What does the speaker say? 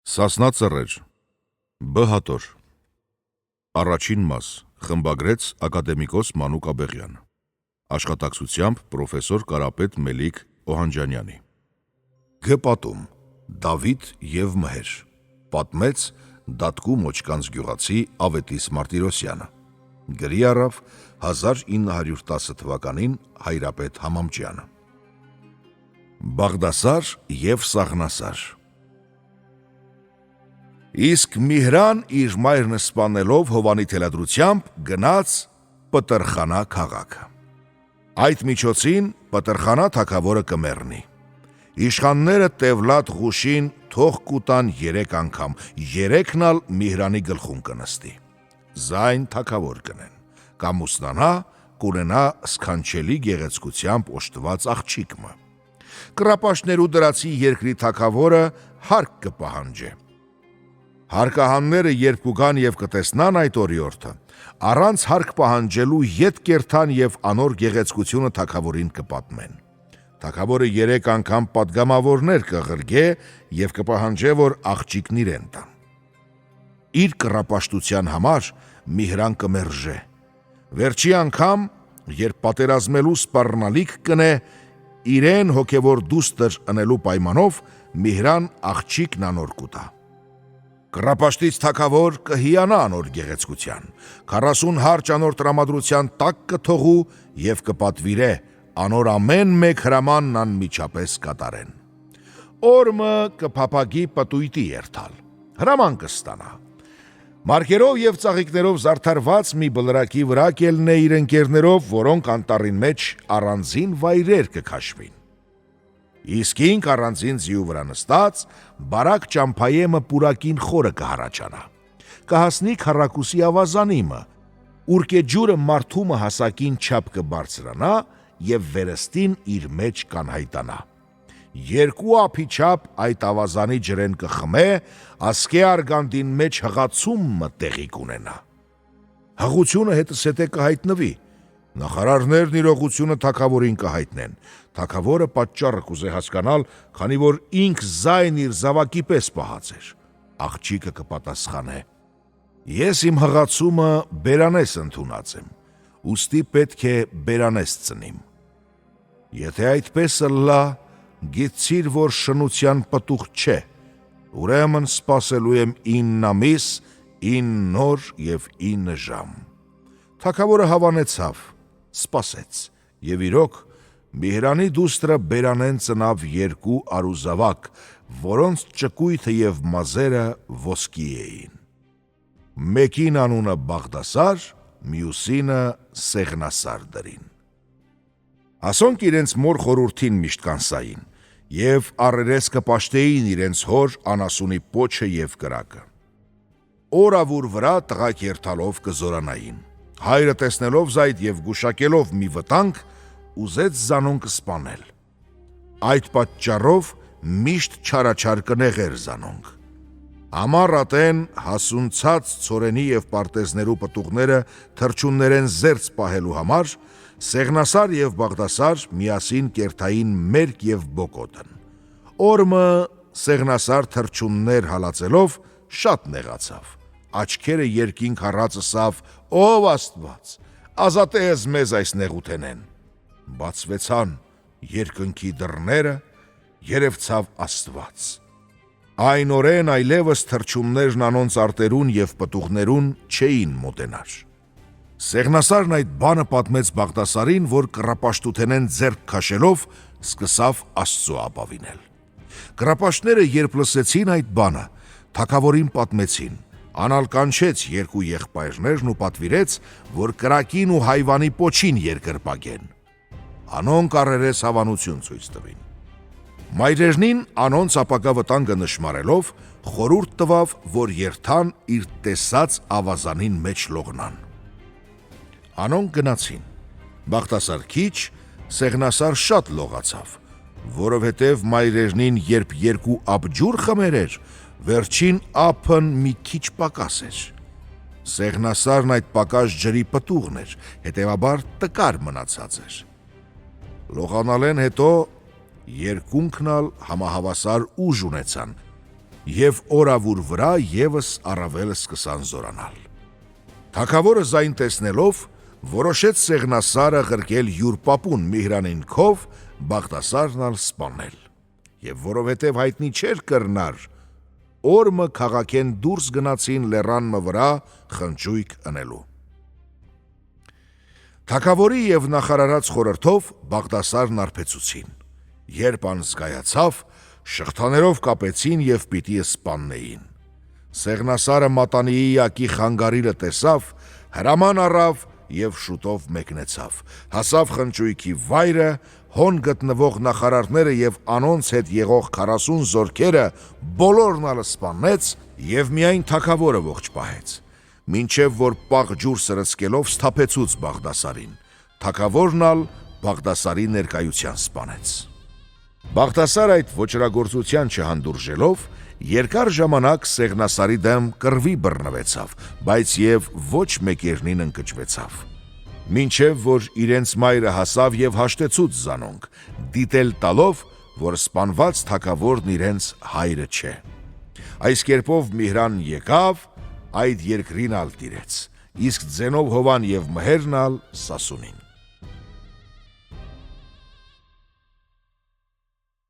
Սասնա ծռեր, Բ հատոր, Առաջին մաս, խմբագրեց ակադեմիկոս Մանուկ Աբեղյան, աշխատակցությամբ պրոֆեսոր Կարապետ Մելիք Օհանջանյանի։ Գ պատում, Դավիթ և Մհեր, պատմեց Դատկու Մոչկանց գյուղացի Ավետիս Մարտիրոսյանը, գրի առավ 1910 թվականին Հայրապետ Համամջյանը։ Բաղդասար և Սաղնասար։ Իսկ Միհրան իր մայրն սպանելով Հովանի թելադրությամբ գնաց Պտրխանա քաղաքը։ Այդ միջոցին Պտրխանա թագավորը կմեռնի։ Իշխանները Տևլատ Ղուշին թող կուտան 3 անգամ, 3-ն ալ Միհրանի գլխուն կնստի։ Զայն թագավոր կնեն, կամ ուսնանա կունենա սքանչելի գեղեցկությամբ օժտված աղջիկը։ Կռապաշտներու դրացի երկրի թագավորը հարկ կպահանջե։ Հարկահանները երբ կուգան և կտեսնան այդ օրիորդը, առանց հարկ պահանջելու ետ կերթան և անոր գեղեցկությունը թագավորին կպատմեն։ Թագավորը 3 անգամ պատգամավորներ կղրգե և կպահանջե, որ աղջիկն իրեն տան։ Իր կռապաշտության համար Միհրան կմերժե։ Վերջի անգամ, երբ պատերազմելու սպառնալիք կնե, իրեն հոգևոր դուստր ընելու պայմանով Միհրան աղջիկն անոր կուտա։ Կռապաշտից թագավոր կհիանա անոր գեղեցկության, 40 հարճ անոր տրամադրության տակ կթողու և կպատվիրե, անոր ամեն մեկ հրամանն անմիջապես կատարեն։ Օրմը կփափագի պտույտի երթալ, հրաման կստանա։ Մարգերով և ծաղիկներով զարդարված մի բլրակի վրա կելնե իր ընկերներով, որոնք անտառին մեջ առանձին վայրեր կքաշվին։ Իսկ ինք առանձին ձիու վրա նստած, բարակ ճամփայեմը պուրակին խորը կհառաչանա։ Կհասնի քառակուսի ավազանիմը, ուր ջուրը մարդումը հասակին չափ կբարձրանա և վերստին իր մեջ կանհայտանա։ 2 ափի չափ այդ ավազանի ջրեն կխմե, ասկե արգանդին մեջ հղացումը տեղի կունենա։ Հղությունը հետսետե կհայտնվի։ Նախարարներն իրողությունը թագավորին կհայտնեն։ Թագավորը պատճառը կուզե հասկանալ, քանի որ ինք զայն իր զավակի պես պահած էր։ Աղջիկը կպատասխանե. Ես իմ հղացումը բերանես ընդունած եմ, ուստի պետք է բերանես ծնիմ։ Եթե այդպես ըլլա, գիտցիր, որ շնության պտուղ չէ, ուրեմն սպասելու եմ 9 ամիս, 9 օր և 9 ժամ։ Թագավորը հավանեցավ, սպասեց, և իրոք Միհրանի դուստրը բերանեն ծնավ 2 արուզավակ, որոնց ճկույթը և մազերը ոսկի էին։ Մեկին անունը Բաղդասար, մյուսինը Սեղնասար դրին։ Ասոնք իրենց մոր խորհրդին միշտ կանսային, և առերես կպաշտեին իրենց հոր անասունի պոչը և կրակը։ Օրավուր վրա տղաք երթալով կզորանային։ Հայրը տեսնելով զայդ և գուշակելով մի վտանգ, ուզեց զանոնք սպանել։ Այդ պատճառով միշտ չարաչար կնեղեր զանոնք։ Ամառ ատեն հասունցած ցորենի և պարտեզներու պտուղները թրջուններեն զերծ պահելու համար Սեղնասար և Բաղդասար միասին կերթային մերկ և բոկոտն։ Օրմը Սեղնասար թրջուններ հալածելով շատ նեղացավ, աչքերը երկինք առած ըսավ. «Ով Աստված, ազատե ես մեզ այս նեղութենեն»։ Բացվեցան երկնքի դռները, երևցավ Աստված։ Այն օրեն այլևս թրջուններն անոնց արտերուն և պտուղներուն չէին մոտենար։ Սեղնասարն այդ բանը պատմեց Բաղդասարին, որ կռապաշտութենեն ձեռք քաշելով սկսավ Աստծո ապավինել։ Կռապաշտները երբ լսեցին այդ բանը, թագավորին պատմեցին, անալ կանչեց 2 եղբայրներն ու պատվիրեց, որ կրակին ու հայվանի պոչին երկրպագեն։ Անոնք առերես հավանություն ցույց տվին։ Մայրերնին անոնց ապագա վտանգը նշմարելով, խորհուրդ տվավ, որ երթան իր տեսած ավազանին մեջ լողնան։ Անոնք գնացին։ Բաղդասար քիչ, Սեղնասար շատ լողացավ, որովհետև մայրերնին երբ 2 ափ ջուր խմեր էր, վերջին ափն մի քիչ պակաս էր։ Սեղնասարն այդ պակաս ջրի պտուղն էր, հետևաբար տկար մնացած էր։ Լողանալեն հետո երկունքն ալ համահավասար ուժ ունեցան, և օրավուր վրա ևս առավել սկսան զորանալ։ Թագավորը զայն տեսնելով, որոշեց Սեղնասարը ղրկել յուր պապուն Միհրանին քով, Բաղդասարն ալ սպանել։ Եվ որովհետև հայտնի չէր կրնար, օրմը քաղաքեն դուրս գնացին լեռան վրա խնջույք ընելու։ Թագավորի և նախարարած խորհրդով Բաղդասարն արբեցուցին։ Երբ անզգայացավ, շղթաներով կապեցին և պիտի սպաննեին։ Սեղնասարը մատանիի ակի խանգարիրը տեսավ, հրաման առավ և շուտով մեկնեցավ, հասավ խնջույքի վայրը, հոն գտնվող նախարարները և անոնց հետ եղող 40 զորքերը բոլորն ալ սպանեց և միայն թագավորը ողջ պահեց, մինչև որ պաղ ջուր սրսկելով սթափեցուց Բաղդասարին, թագավորն ալ Բաղդասարի ներկայության սպանեց։ Բաղդասար այդ ոճրագործության չհանդուրժելով, երկար ժամանակ Սեղնասարի դեմ կռվի բռնվեցավ, բայց և ոչ մեկերնին ընկճվեցավ, մինչև որ իրենց մայրը հասավ և հաշտեցուց զանոնք, դիտել տալով, որ սպանված թագավորն իրենց հայրը չէ։ Այս կերպով Միհրան եկավ, այդ երկրին ալ տիրեց, իսկ ձենով Հովան և մհերն ալ Սասունին։